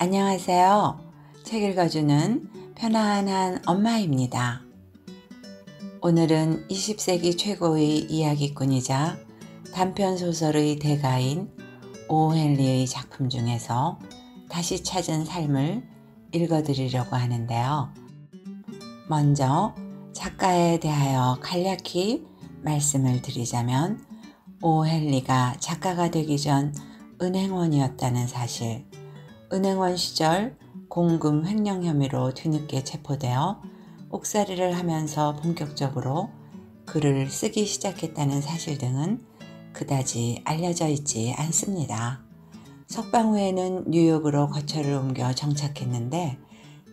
안녕하세요. 책 읽어주는 편안한 엄마입니다. 오늘은 20세기 최고의 이야기꾼이자 단편소설의 대가인 오 헨리의 작품 중에서 다시 찾은 삶을 읽어드리려고 하는데요. 먼저 작가에 대하여 간략히 말씀을 드리자면 오 헨리가 작가가 되기 전 은행원이었다는 사실, 은행원 시절 공금 횡령 혐의로 뒤늦게 체포되어 옥살이를 하면서 본격적으로 글을 쓰기 시작했다는 사실 등은 그다지 알려져 있지 않습니다. 석방 후에는 뉴욕으로 거처를 옮겨 정착했는데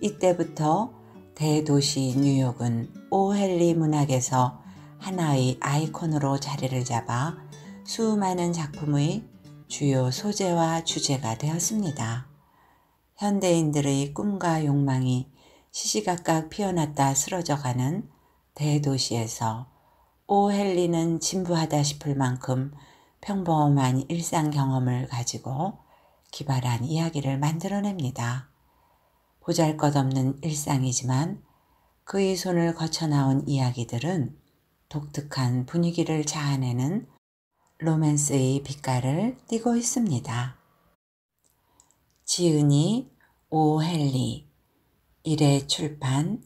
이때부터 대도시 뉴욕은 오 헨리 문학에서 하나의 아이콘으로 자리를 잡아 수많은 작품의 주요 소재와 주제가 되었습니다. 현대인들의 꿈과 욕망이 시시각각 피어났다 쓰러져가는 대도시에서 오 헨리는 진부하다 싶을 만큼 평범한 일상 경험을 가지고 기발한 이야기를 만들어냅니다. 보잘것없는 일상이지만 그의 손을 거쳐 나온 이야기들은 독특한 분위기를 자아내는 로맨스의 빛깔을 띠고 있습니다. 지은이 오 헨리, 일회 출판,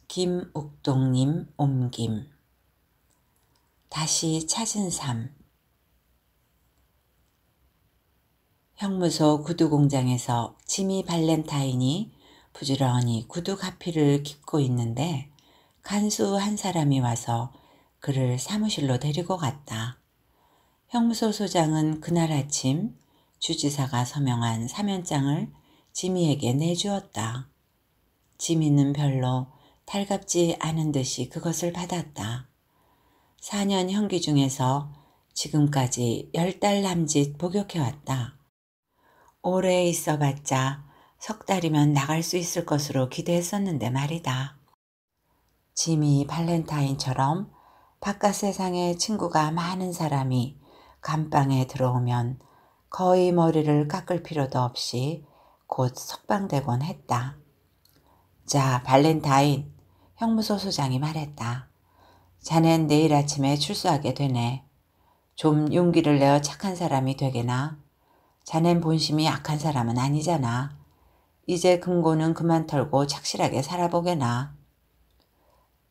김욱동님 옮김. 다시 찾은 삶. 형무소 구두 공장에서 지미 발렌타인이 부지런히 구두 가피를 깁고 있는데 간수 한 사람이 와서 그를 사무실로 데리고 갔다. 형무소 소장은 그날 아침 주지사가 서명한 사면장을 지미에게 내주었다. 지미는 별로 달갑지 않은 듯이 그것을 받았다. 4년 형기 중에서 지금까지 10달 남짓 복역해왔다. 오래 있어봤자 석 달이면 나갈 수 있을 것으로 기대했었는데 말이다. 지미 발렌타인처럼 바깥 세상에 친구가 많은 사람이 감방에 들어오면 거의 머리를 깎을 필요도 없이 곧 석방되곤 했다. 자, 발렌타인, 형무소 소장이 말했다. 자넨 내일 아침에 출소하게 되네. 좀 용기를 내어 착한 사람이 되게나. 자넨 본심이 악한 사람은 아니잖아. 이제 금고는 그만 털고 착실하게 살아보게나.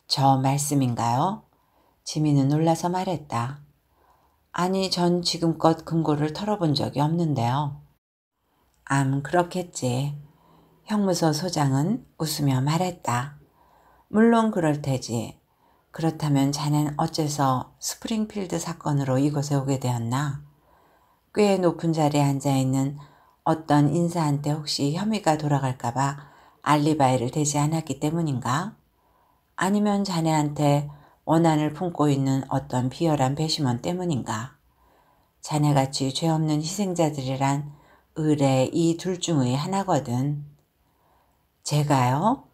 저 말씀인가요? 지미는 놀라서 말했다. 아니, 전 지금껏 금고를 털어본 적이 없는데요. 그렇겠지. 형무소 소장은 웃으며 말했다. 물론 그럴 테지. 그렇다면 자넨 어째서 스프링필드 사건으로 이곳에 오게 되었나? 꽤 높은 자리에 앉아있는 어떤 인사한테 혹시 혐의가 돌아갈까봐 알리바이를 대지 않았기 때문인가? 아니면 자네한테 원한을 품고 있는 어떤 비열한 배심원 때문인가? 자네같이 죄 없는 희생자들이란 의뢰 이 둘 중의 하나거든. 제가요?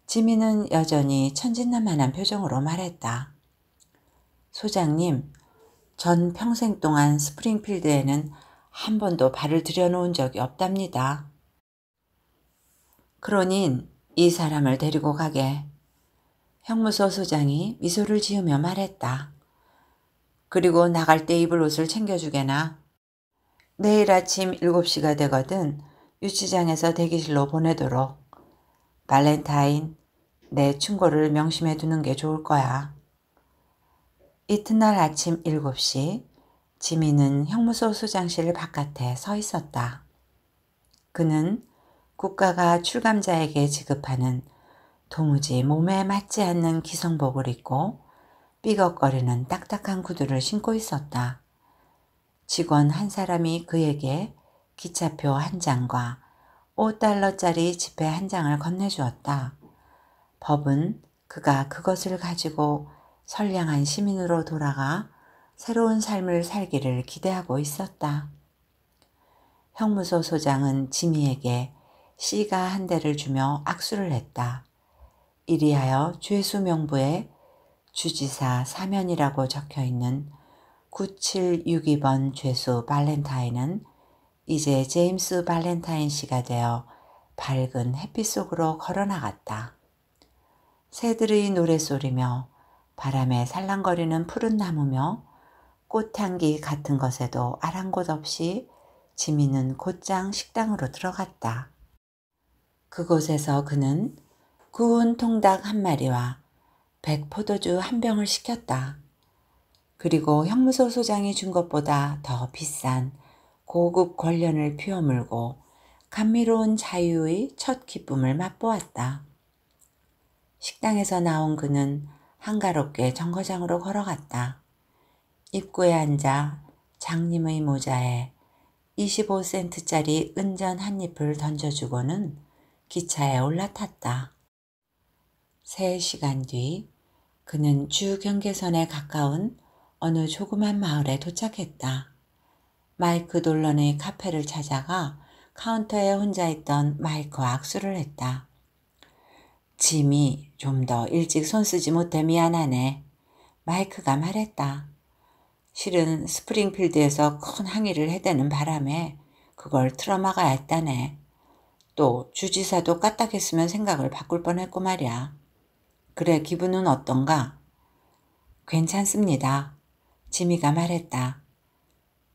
지미는 여전히 천진난만한 표정으로 말했다. 소장님, 전 평생 동안 스프링필드에는 한 번도 발을 들여놓은 적이 없답니다. 그러닌 이 사람을 데리고 가게. 형무소 소장이 미소를 지으며 말했다. 그리고 나갈 때 입을 옷을 챙겨주게나. 내일 아침 7시가 되거든 유치장에서 대기실로 보내도록. 발렌타인, 내 충고를 명심해 두는 게 좋을 거야. 이튿날 아침 7시 지미는 형무소 소장실 바깥에 서 있었다. 그는 국가가 출감자에게 지급하는 도무지 몸에 맞지 않는 기성복을 입고 삐걱거리는 딱딱한 구두를 신고 있었다. 직원 한 사람이 그에게 기차표 한 장과 $5짜리 지폐 한 장을 건네주었다. 법은 그가 그것을 가지고 선량한 시민으로 돌아가 새로운 삶을 살기를 기대하고 있었다. 형무소 소장은 지미에게 시가 한 대를 주며 악수를 했다. 이리하여 죄수 명부에 주지사 사면이라고 적혀있는 9762번 죄수 발렌타인은 이제 제임스 발렌타인 씨가 되어 밝은 햇빛 속으로 걸어나갔다. 새들의 노랫소리며 바람에 살랑거리는 푸른 나무며 꽃향기 같은 것에도 아랑곳 없이 지미는 곧장 식당으로 들어갔다. 그곳에서 그는 구운 통닭 한 마리와 백포도주 한 병을 시켰다. 그리고 형무소 소장이 준 것보다 더 비싼 고급 권련을 피워물고 감미로운 자유의 첫 기쁨을 맛보았다. 식당에서 나온 그는 한가롭게 정거장으로 걸어갔다. 입구에 앉아 장님의 모자에 25센트짜리 은전 한 잎을 던져주고는 기차에 올라탔다. 3시간 뒤 그는 주 경계선에 가까운 어느 조그만 마을에 도착했다. 마이크 돌런의 카페를 찾아가 카운터에 혼자 있던 마이크와 악수를 했다. 짐이 좀 더 일찍 손 쓰지 못해 미안하네. 마이크가 말했다. 실은 스프링필드에서 큰 항의를 해대는 바람에 그걸 틀어막아야 했다네. 또 주지사도 까딱했으면 생각을 바꿀 뻔했고 말이야. 그래, 기분은 어떤가? 괜찮습니다. 지미가 말했다.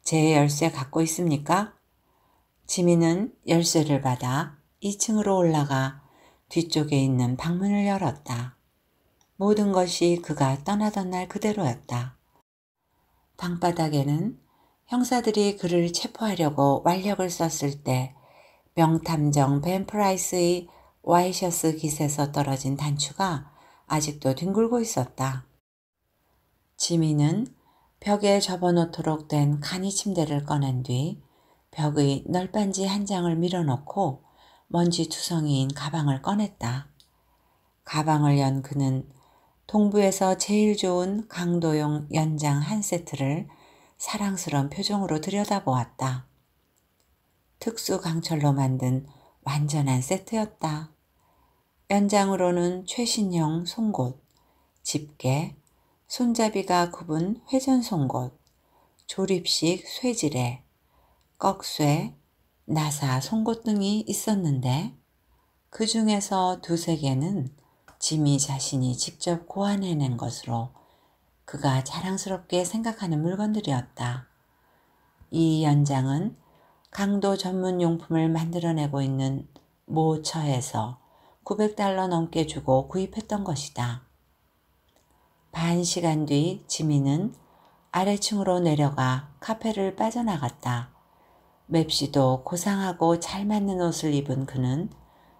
제 열쇠 갖고 있습니까? 지미는 열쇠를 받아 2층으로 올라가 뒤쪽에 있는 방문을 열었다. 모든 것이 그가 떠나던 날 그대로였다. 방바닥에는 형사들이 그를 체포하려고 완력을 썼을 때 명탐정 벤 프라이스의 와이셔스 깃에서 떨어진 단추가 아직도 뒹굴고 있었다. 지미는 벽에 접어놓도록 된 간이 침대를 꺼낸 뒤 벽의 널빤지 한 장을 밀어넣고 먼지투성이인 가방을 꺼냈다. 가방을 연 그는 동부에서 제일 좋은 강도용 연장 한 세트를 사랑스러운 표정으로 들여다보았다. 특수 강철로 만든 완전한 세트였다. 연장으로는 최신형 송곳, 집게, 손잡이가 굽은 회전 송곳, 조립식 쇠지뢰, 꺽쇠, 나사 송곳 등이 있었는데 그 중에서 2-3개는 지미 자신이 직접 고안해낸 것으로 그가 자랑스럽게 생각하는 물건들이었다. 이 연장은 강도 전문 용품을 만들어내고 있는 모 처에서 $900 넘게 주고 구입했던 것이다. 반 시간 뒤 지미는 아래층으로 내려가 카페를 빠져나갔다. 맵시도 고상하고 잘 맞는 옷을 입은 그는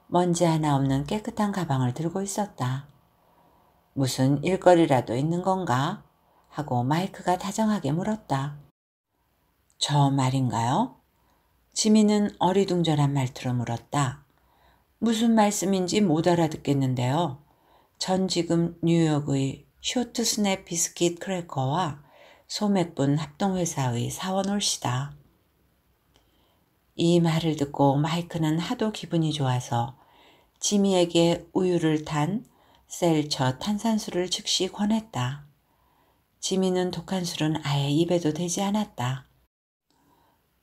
먼지 하나 없는 깨끗한 가방을 들고 있었다. 무슨 일거리라도 있는 건가? 하고 마이크가 다정하게 물었다. 저 말인가요? 지미는 어리둥절한 말투로 물었다. 무슨 말씀인지 못 알아듣겠는데요. 전 지금 뉴욕의 쇼트 스냅 비스킷 크래커와 소맥분 합동회사의 사원올시다. 이 말을 듣고 마이크는 하도 기분이 좋아서 지미에게 우유를 탄 셀처 탄산수를 즉시 권했다. 지미는 독한 술은 아예 입에도 대지 않았다.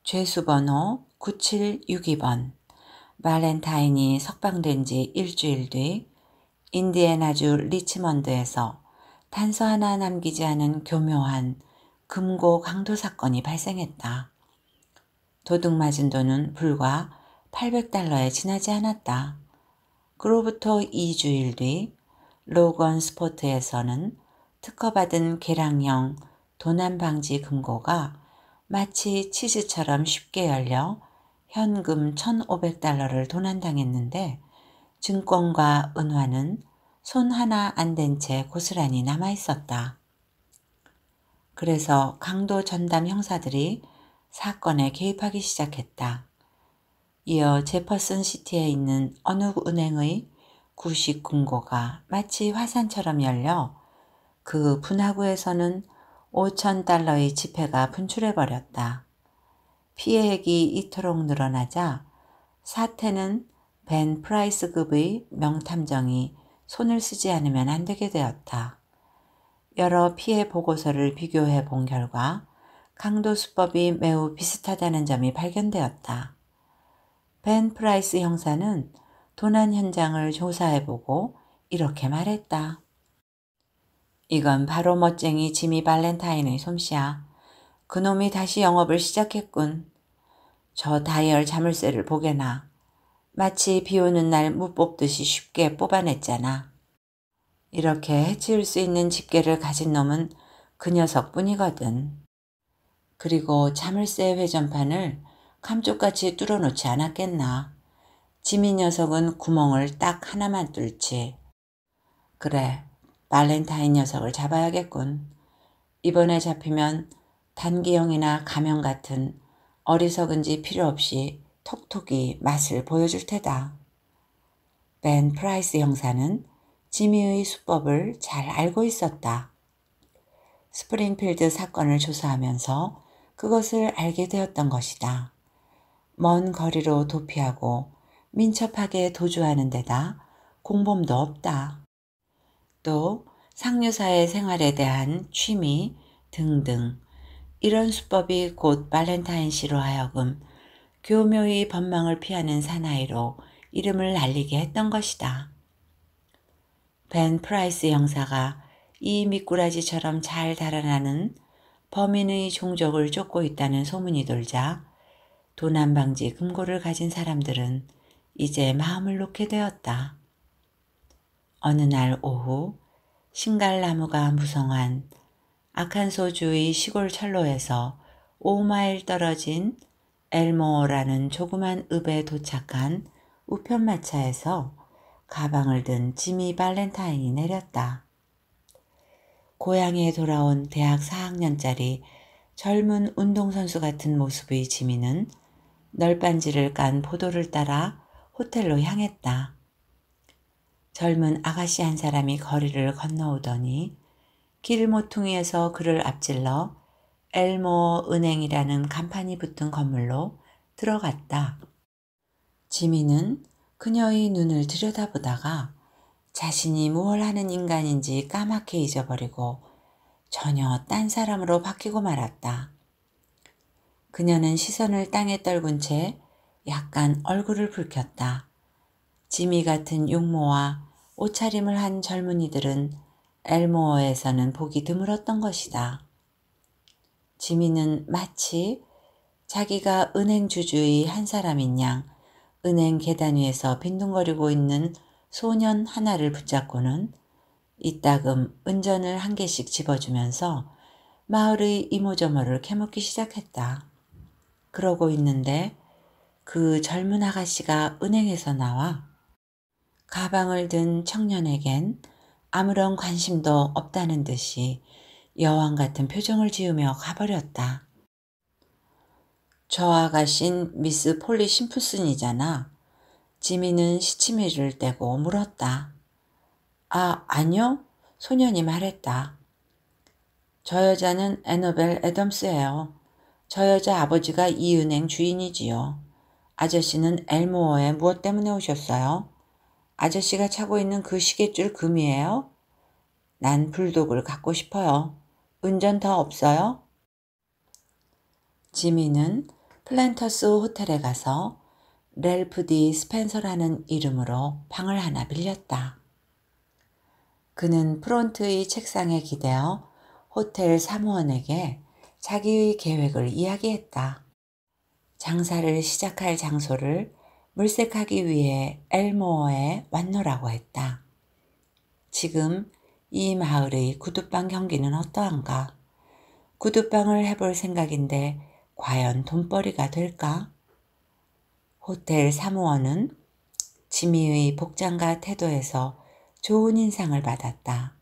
죄수번호 9762번. 발렌타인이 석방된 지 일주일 뒤 인디애나주 리치먼드에서 단서 하나 남기지 않은 교묘한 금고 강도 사건이 발생했다. 도둑 맞은 돈은 불과 $800에 지나지 않았다. 그로부터 2주일 뒤 로건 스포트에서는 특허받은 개량형 도난방지 금고가 마치 치즈처럼 쉽게 열려 현금 $1,500를 도난당했는데 증권과 은화는 손 하나 안 댄 채 고스란히 남아있었다. 그래서 강도 전담 형사들이 사건에 개입하기 시작했다. 이어 제퍼슨 시티에 있는 어느 은행의 구식 금고가 마치 화산처럼 열려 그 분화구에서는 $5,000의 지폐가 분출해버렸다. 피해액이 이토록 늘어나자 사태는 벤 프라이스급의 명탐정이 손을 쓰지 않으면 안 되게 되었다. 여러 피해 보고서를 비교해 본 결과 강도 수법이 매우 비슷하다는 점이 발견되었다. 벤 프라이스 형사는 도난 현장을 조사해보고 이렇게 말했다. 이건 바로 멋쟁이 지미 발렌타인의 솜씨야. 그놈이 다시 영업을 시작했군. 저 다이얼 자물쇠를 보게나. 마치 비 오는 날 무 뽑듯이 쉽게 뽑아냈잖아. 이렇게 해치울 수 있는 집게를 가진 놈은 그 녀석뿐이거든. 그리고 자물쇠 회전판을 감쪽같이 뚫어놓지 않았겠나. 지미 녀석은 구멍을 딱 하나만 뚫지. 그래, 발렌타인 녀석을 잡아야겠군. 이번에 잡히면 단기형이나 감형 같은 어리석은 지 필요 없이 톡톡이 맛을 보여줄 테다. 벤 프라이스 형사는 지미의 수법을 잘 알고 있었다. 스프링필드 사건을 조사하면서 그것을 알게 되었던 것이다. 먼 거리로 도피하고 민첩하게 도주하는 데다 공범도 없다. 또 상류사의 생활에 대한 취미 등등 이런 수법이 곧 발렌타인 씨로 하여금 교묘히 법망을 피하는 사나이로 이름을 날리게 했던 것이다. 벤 프라이스 형사가 이 미꾸라지처럼 잘 달아나는 범인의 종족을 쫓고 있다는 소문이 돌자 도난방지 금고를 가진 사람들은 이제 마음을 놓게 되었다. 어느 날 오후 신갈나무가 무성한 아칸소주의 시골 철로에서 5마일 떨어진 엘모어라는 조그만 읍에 도착한 우편마차에서 가방을 든 지미 발렌타인이 내렸다. 고향에 돌아온 대학 4학년짜리 젊은 운동선수 같은 모습의 지미는 널빤지를 깐 보도를 따라 호텔로 향했다. 젊은 아가씨 한 사람이 거리를 건너오더니 길 모퉁이에서 그를 앞질러 엘모어 은행이라는 간판이 붙은 건물로 들어갔다. 지미는 그녀의 눈을 들여다보다가 자신이 무얼 하는 인간인지 까맣게 잊어버리고 전혀 딴 사람으로 바뀌고 말았다. 그녀는 시선을 땅에 떨군 채 약간 얼굴을 붉혔다. 지미 같은 용모와 옷차림을 한 젊은이들은 엘모어에서는 보기 드물었던 것이다. 지미는 마치 자기가 은행 주주의 한 사람인 양 은행 계단 위에서 빈둥거리고 있는 소년 하나를 붙잡고는 이따금 은전을 한 개씩 집어주면서 마을의 이모저모를 캐묻기 시작했다. 그러고 있는데 그 젊은 아가씨가 은행에서 나와 가방을 든 청년에겐 아무런 관심도 없다는 듯이 여왕 같은 표정을 지으며 가버렸다. 저 아가씨는 미스 폴리 심프슨이잖아. 지미는 시치미를 떼고 물었다. 아, 아니요. 소년이 말했다. 저 여자는 애너벨 애덤스예요. 저 여자 아버지가 이 은행 주인이지요. 아저씨는 엘모어에 무엇 때문에 오셨어요? 아저씨가 차고 있는 그 시계줄 금이에요? 난 불독을 갖고 싶어요. 운전 더 없어요? 지미는 플랜터스 호텔에 가서 렐프 디 스펜서라는 이름으로 방을 하나 빌렸다. 그는 프론트의 책상에 기대어 호텔 사무원에게 자기의 계획을 이야기했다. 장사를 시작할 장소를 물색하기 위해 엘모어에 왔노라고 했다. 지금 이 마을의 구두방 경기는 어떠한가? 구두방을 해볼 생각인데 과연 돈벌이가 될까? 호텔 사무원은 지미의 복장과 태도에서 좋은 인상을 받았다.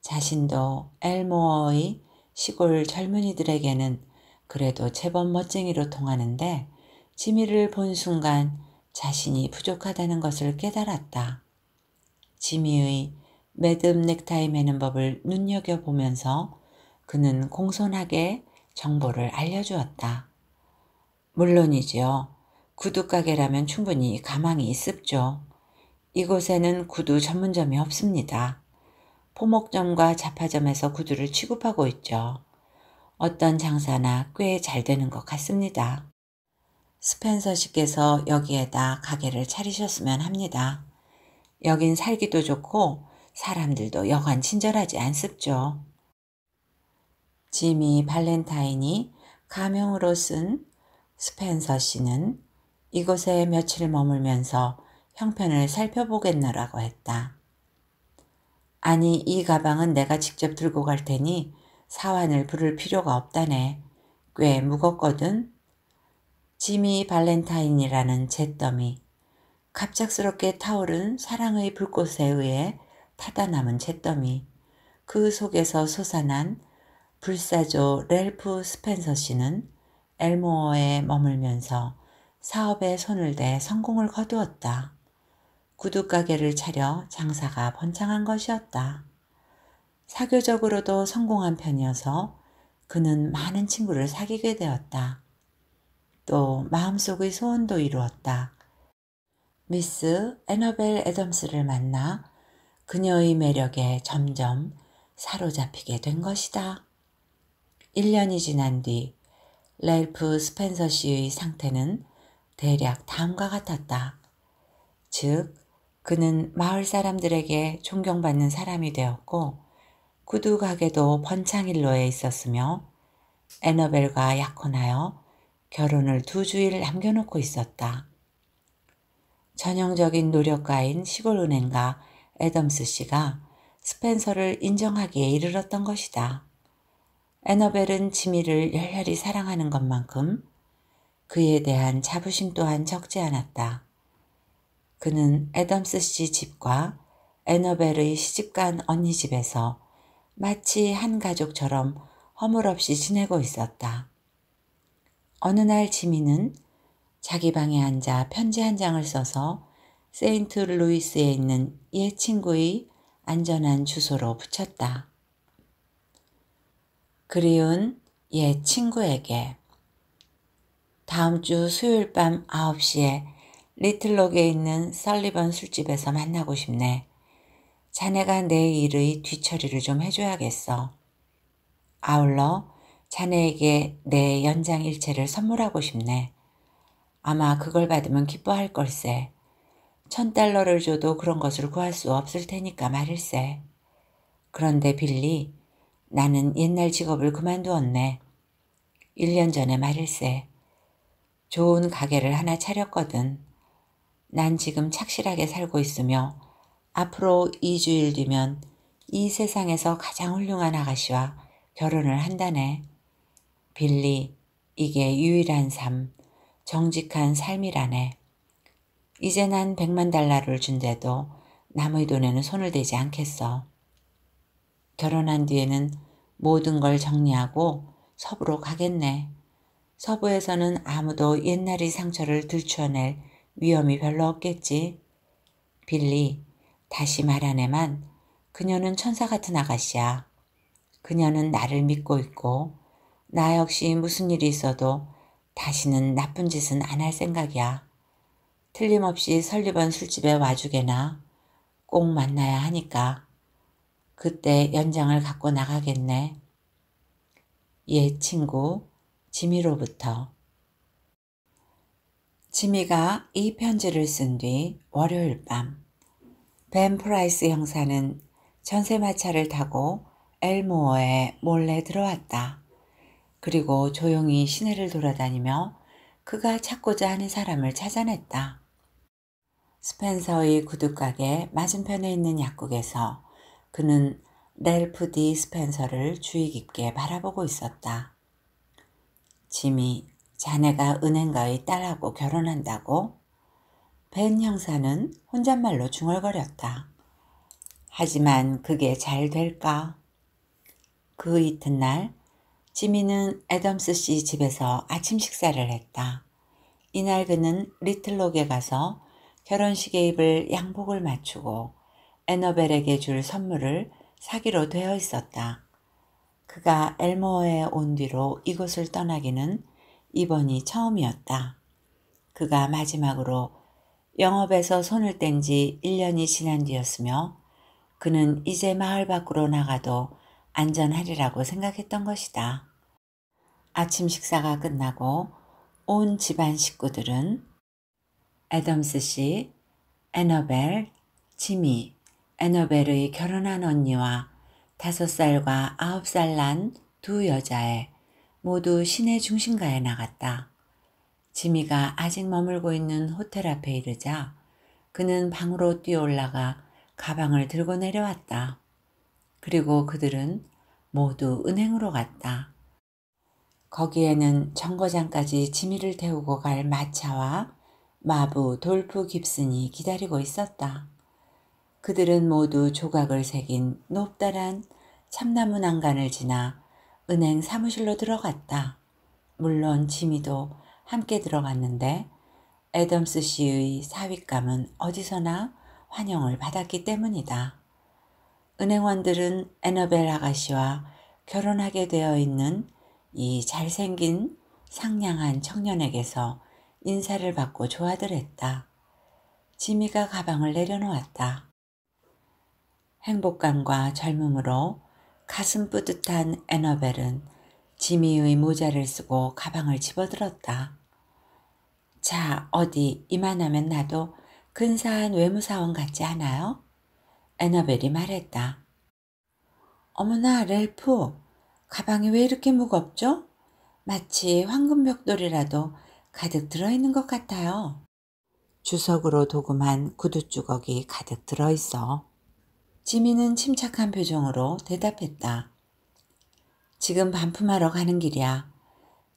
자신도 엘모어의 시골 젊은이들에게는 그래도 제법 멋쟁이로 통하는데 지미를 본 순간 자신이 부족하다는 것을 깨달았다. 지미의 매듭 넥타이 매는 법을 눈여겨보면서 그는 공손하게 정보를 알려주었다. 물론이지요. 구두가게라면 충분히 가망이 있습죠. 이곳에는 구두 전문점이 없습니다. 포목점과 잡화점에서 구두를 취급하고 있죠. 어떤 장사나 꽤 잘 되는 것 같습니다. 스펜서 씨께서 여기에다 가게를 차리셨으면 합니다. 여긴 살기도 좋고 사람들도 여간 친절하지 않습죠. 지미 발렌타인이 가명으로 쓴 스펜서 씨는 이곳에 며칠 머물면서 형편을 살펴보겠노라고 했다. 아니, 이 가방은 내가 직접 들고 갈 테니 사환을 부를 필요가 없다네. 꽤 무겁거든. 지미 발렌타인이라는 잿더미, 갑작스럽게 타오른 사랑의 불꽃에 의해 타다 남은 잿더미, 그 속에서 솟아난 불사조 랠프 스펜서 씨는 엘모어에 머물면서 사업에 손을 대 성공을 거두었다. 구두가게를 차려 장사가 번창한 것이었다. 사교적으로도 성공한 편이어서 그는 많은 친구를 사귀게 되었다. 또 마음속의 소원도 이루었다. 미스 애너벨 애덤스를 만나 그녀의 매력에 점점 사로잡히게 된 것이다. 1년이 지난 뒤 랠프 스펜서 씨의 상태는 대략 다음과 같았다. 즉, 그는 마을 사람들에게 존경받는 사람이 되었고 구두 가게도 번창일로에 있었으며 애너벨과 약혼하여 결혼을 2주일 남겨놓고 있었다. 전형적인 노력가인 시골은행가 애덤스 씨가 스펜서를 인정하기에 이르렀던 것이다. 애너벨은 지미를 열렬히 사랑하는 것만큼 그에 대한 자부심 또한 적지 않았다. 그는 애덤스 씨 집과 애너벨의 시집간 언니 집에서 마치 한 가족처럼 허물없이 지내고 있었다. 어느 날 지미는 자기 방에 앉아 편지 한 장을 써서 세인트 루이스에 있는 옛 친구의 안전한 주소로 붙였다. 그리운 옛 친구에게 다음 주 수요일 밤 9시에 리틀록에 있는 설리번 술집에서 만나고 싶네. 자네가 내 일의 뒤처리를 좀 해줘야겠어. 아울러 자네에게 내 연장 일체를 선물하고 싶네. 아마 그걸 받으면 기뻐할 걸세. $1000를 줘도 그런 것을 구할 수 없을 테니까 말일세. 그런데 빌리, 나는 옛날 직업을 그만두었네. 1년 전에 말일세. 좋은 가게를 하나 차렸거든. 난 지금 착실하게 살고 있으며 앞으로 2주일 뒤면 이 세상에서 가장 훌륭한 아가씨와 결혼을 한다네. 빌리, 이게 유일한 삶, 정직한 삶이라네. 이제 난 $1,000,000를 준대도 남의 돈에는 손을 대지 않겠어. 결혼한 뒤에는 모든 걸 정리하고 서부로 가겠네. 서부에서는 아무도 옛날의 상처를 들추어낼 위험이 별로 없겠지. 빌리, 다시 말하네만 그녀는 천사 같은 아가씨야. 그녀는 나를 믿고 있고 나 역시 무슨 일이 있어도 다시는 나쁜 짓은 안 할 생각이야. 틀림없이 설리번 술집에 와주게나. 꼭 만나야 하니까. 그때 연장을 갖고 나가겠네. 옛 친구 지미로부터. 지미가 이 편지를 쓴 뒤 월요일 밤 벤 프라이스 형사는 전세마차를 타고 엘모어에 몰래 들어왔다. 그리고 조용히 시내를 돌아다니며 그가 찾고자 하는 사람을 찾아냈다. 스펜서의 구두가게 맞은편에 있는 약국에서 그는 랠프 디 스펜서를 주의 깊게 바라보고 있었다. 지미, 자네가 은행가의 딸하고 결혼한다고? 벤 형사는 혼잣말로 중얼거렸다. 하지만 그게 잘 될까? 그 이튿날 지미는 애덤스 씨 집에서 아침 식사를 했다. 이날 그는 리틀록에 가서 결혼식에 입을 양복을 맞추고 애너벨에게 줄 선물을 사기로 되어 있었다. 그가 엘모어에 온 뒤로 이곳을 떠나기는 이번이 처음이었다. 그가 마지막으로 영업에서 손을 뗀 지 1년이 지난 뒤였으며 그는 이제 마을 밖으로 나가도 안전하리라고 생각했던 것이다. 아침 식사가 끝나고 온 집안 식구들은 애덤스 씨, 애너벨, 지미, 애너벨의 결혼한 언니와 5살과 9살 난 두 여자애 모두 시내 중심가에 나갔다. 지미가 아직 머물고 있는 호텔 앞에 이르자 그는 방으로 뛰어 올라가 가방을 들고 내려왔다. 그리고 그들은 모두 은행으로 갔다. 거기에는 정거장까지 지미를 태우고 갈 마차와 마부 돌프 깁슨이 기다리고 있었다. 그들은 모두 조각을 새긴 높다란 참나무 난간을 지나 은행 사무실로 들어갔다. 물론 지미도 함께 들어갔는데 애덤스 씨의 사윗감은 어디서나 환영을 받았기 때문이다. 은행원들은 애너벨 아가씨와 결혼하게 되어 있는 이 잘생긴 상냥한 청년에게서 인사를 받고 좋아들했다. 지미가 가방을 내려놓았다. 행복감과 젊음으로 가슴 뿌듯한 애너벨은 지미의 모자를 쓰고 가방을 집어들었다. 자, 어디 이만하면 나도 근사한 외무사원 같지 않아요? 애너벨이 말했다. 어머나, 렐프, 가방이 왜 이렇게 무겁죠? 마치 황금벽돌이라도 가득 들어있는 것 같아요. 주석으로 도금한 구두주걱이 가득 들어있어. 지미는 침착한 표정으로 대답했다. 지금 반품하러 가는 길이야.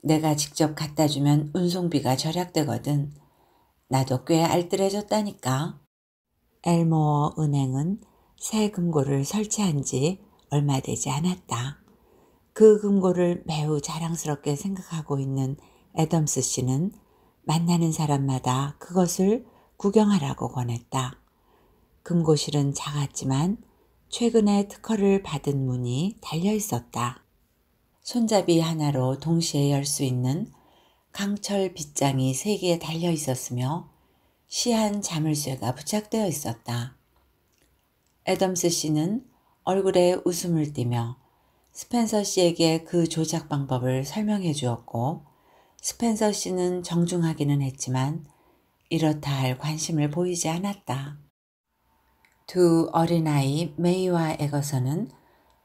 내가 직접 갖다 주면 운송비가 절약되거든. 나도 꽤 알뜰해졌다니까. 엘모어 은행은 새 금고를 설치한 지 얼마 되지 않았다. 그 금고를 매우 자랑스럽게 생각하고 있는 애덤스 씨는 만나는 사람마다 그것을 구경하라고 권했다. 금고실은 작았지만 최근에 특허를 받은 문이 달려 있었다. 손잡이 하나로 동시에 열 수 있는 강철 빗장이 3개 달려 있었으며 시한 자물쇠가 부착되어 있었다. 애덤스 씨는 얼굴에 웃음을 띠며 스펜서 씨에게 그 조작 방법을 설명해 주었고 스펜서 씨는 정중하기는 했지만 이렇다 할 관심을 보이지 않았다. 두 어린아이 메이와 에거서는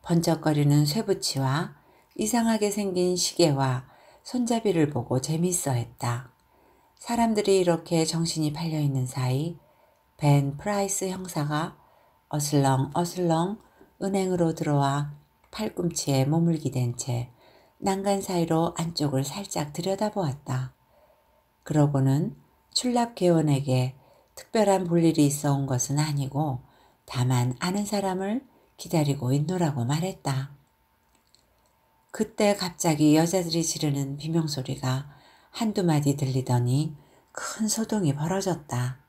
번쩍거리는 쇠붙이와 이상하게 생긴 시계와 손잡이를 보고 재밌어 했다. 사람들이 이렇게 정신이 팔려있는 사이 벤 프라이스 형사가 어슬렁 은행으로 들어와 팔꿈치에 몸을 기댄 채 난간 사이로 안쪽을 살짝 들여다보았다. 그러고는 출납개원에게 특별한 볼일이 있어 온 것은 아니고 다만 아는 사람을 기다리고 있노라고 말했다. 그때 갑자기 여자들이 지르는 비명소리가 한두 마디 들리더니 큰 소동이 벌어졌다.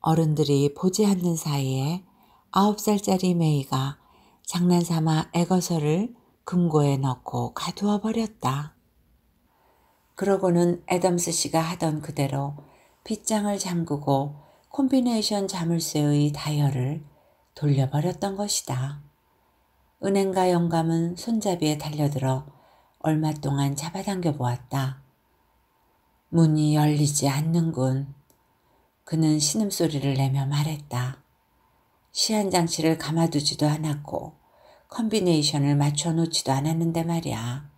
어른들이 보지 않는 사이에 9살짜리 메이가 장난삼아 애거서를 금고에 넣고 가두어 버렸다. 그러고는 애덤스 씨가 하던 그대로 빗장을 잠그고 콤비네이션 자물쇠의 다이얼을 돌려버렸던 것이다. 은행가 영감은 손잡이에 달려들어 얼마 동안 잡아당겨 보았다. 문이 열리지 않는군. 그는 신음소리를 내며 말했다. 시한장치를 감아두지도 않았고 콤비네이션을 맞춰 놓지도 않았는데 말이야.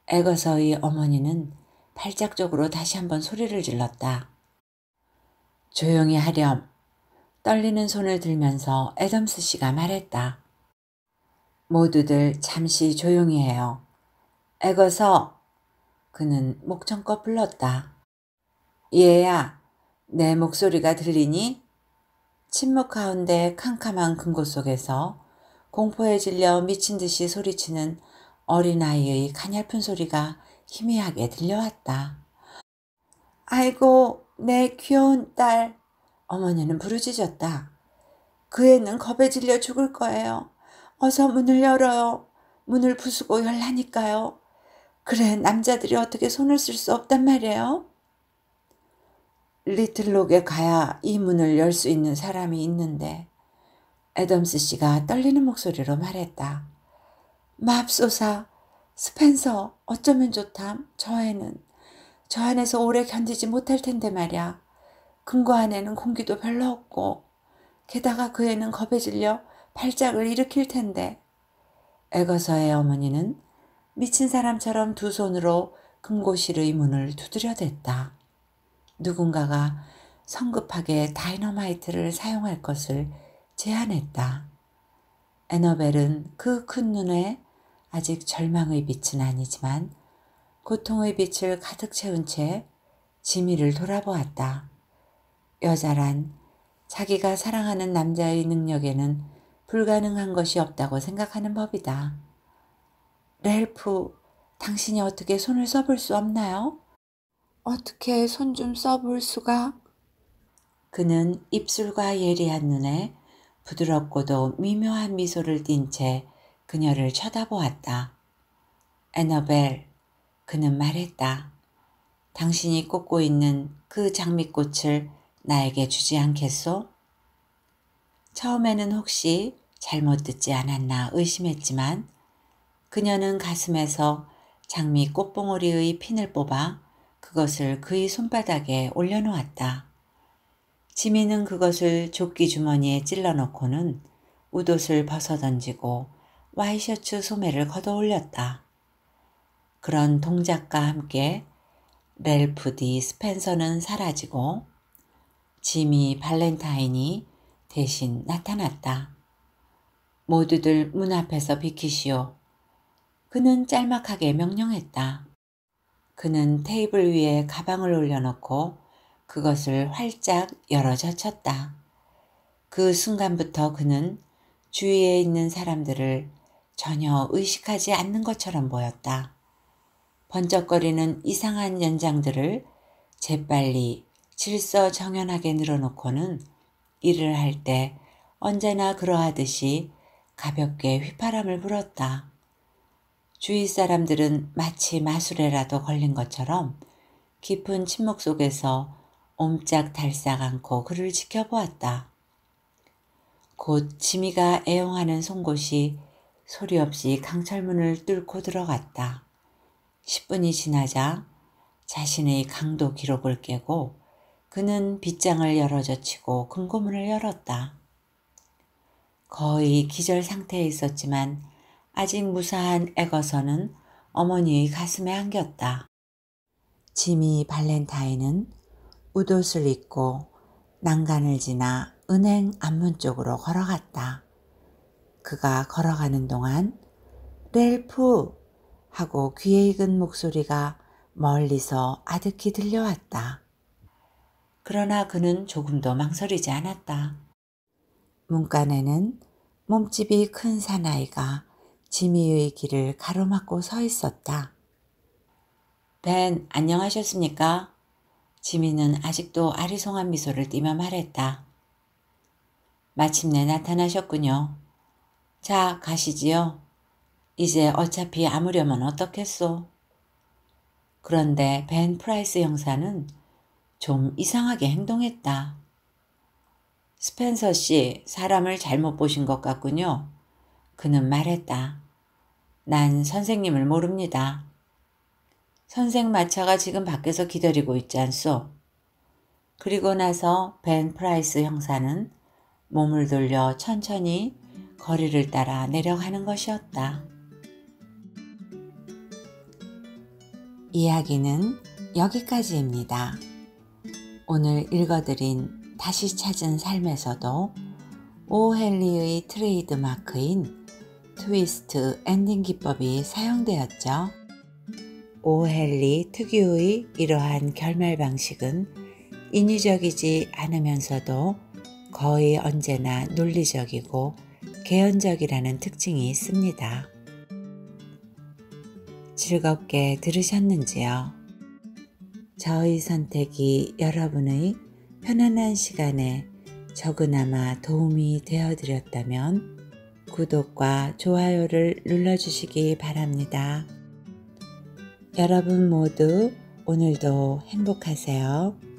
애거서의 어머니는 발작적으로 다시 한번 소리를 질렀다. 조용히 하렴. 떨리는 손을 들면서 애덤스 씨가 말했다. 모두들 잠시 조용히 해요. 애거서. 그는 목청껏 불렀다. 얘야, 내 목소리가 들리니? 침묵 가운데 캄캄한 금고 속에서 공포에 질려 미친 듯이 소리치는 어린아이의 가냘픈 소리가 희미하게 들려왔다. 아이고, 내 귀여운 딸. 어머니는 부르짖었다. 그 애는 겁에 질려 죽을 거예요. 어서 문을 열어요. 문을 부수고 열라니까요. 그래, 남자들이 어떻게 손을 쓸 수 없단 말이에요. 리틀록에 가야 이 문을 열 수 있는 사람이 있는데 애덤스 씨가 떨리는 목소리로 말했다. 맙소사, 스펜서, 어쩌면 좋담. 저 안에서 오래 견디지 못할 텐데 말야. 금고 안에는 공기도 별로 없고 게다가 그 애는 겁에 질려 발작을 일으킬 텐데. 에거서의 어머니는 미친 사람처럼 두 손으로 금고실의 문을 두드려댔다. 누군가가 성급하게 다이너마이트를 사용할 것을 제안했다. 애너벨은 그 큰 눈에 아직 절망의 빛은 아니지만 고통의 빛을 가득 채운 채 지미를 돌아보았다. 여자란 자기가 사랑하는 남자의 능력에는 불가능한 것이 없다고 생각하는 법이다. 렐프, 당신이 어떻게 손을 써볼 수 없나요? 어떻게 손 좀 써볼 수가? 그는 입술과 예리한 눈에 부드럽고도 미묘한 미소를 띤 채 그녀를 쳐다보았다. 애너벨, 그는 말했다. 당신이 꽂고 있는 그 장미꽃을 나에게 주지 않겠소? 처음에는 혹시 잘못 듣지 않았나 의심했지만 그녀는 가슴에서 장미 꽃봉오리의 핀을 뽑아 그것을 그의 손바닥에 올려놓았다. 지미는 그것을 조끼 주머니에 찔러넣고는 웃옷을 벗어던지고 와이셔츠 소매를 걷어올렸다. 그런 동작과 함께 렐프 디 스펜서는 사라지고 지미 발렌타인이 대신 나타났다. 모두들 문 앞에서 비키시오. 그는 짤막하게 명령했다. 그는 테이블 위에 가방을 올려놓고 그것을 활짝 열어 젖혔다. 그 순간부터 그는 주위에 있는 사람들을 전혀 의식하지 않는 것처럼 보였다. 번쩍거리는 이상한 연장들을 재빨리 질서정연하게 늘어놓고는 일을 할 때 언제나 그러하듯이 가볍게 휘파람을 불었다. 주위 사람들은 마치 마술에라도 걸린 것처럼 깊은 침묵 속에서 옴짝달싹 않고 그를 지켜보았다. 곧 지미가 애용하는 송곳이 소리 없이 강철문을 뚫고 들어갔다. 10분이 지나자 자신의 강도 기록을 깨고 그는 빗장을 열어젖히고 금고문을 열었다. 거의 기절 상태에 있었지만 아직 무사한 에거서는 어머니의 가슴에 안겼다. 지미 발렌타인은 웃옷을 입고 난간을 지나 은행 앞문 쪽으로 걸어갔다. 그가 걸어가는 동안 렐프 하고 귀에 익은 목소리가 멀리서 아득히 들려왔다. 그러나 그는 조금도 망설이지 않았다. 문간에는 몸집이 큰 사나이가 지미의 길을 가로막고 서 있었다. 벤, 안녕하셨습니까? 지미는 아직도 아리송한 미소를 띠며 말했다. 마침내 나타나셨군요. 자, 가시지요. 이제 어차피 아무려면 어떻겠소. 그런데 벤 프라이스 형사는 좀 이상하게 행동했다. 스펜서 씨, 사람을 잘못 보신 것 같군요. 그는 말했다. 난 선생님을 모릅니다. 선생 마차가 지금 밖에서 기다리고 있지 않소. 그리고 나서 벤 프라이스 형사는 몸을 돌려 천천히 거리를 따라 내려가는 것이었다. 이야기는 여기까지입니다. 오늘 읽어드린 다시 찾은 삶에서도 오헨리의 트레이드 마크인 트위스트 엔딩 기법이 사용되었죠. 오헨리 특유의 이러한 결말 방식은 인위적이지 않으면서도 거의 언제나 논리적이고 개연적이라는 특징이 있습니다. 즐겁게 들으셨는지요? 저의 선택이 여러분의 편안한 시간에 조그나마 도움이 되어드렸다면 구독과 좋아요를 눌러주시기 바랍니다. 여러분 모두 오늘도 행복하세요.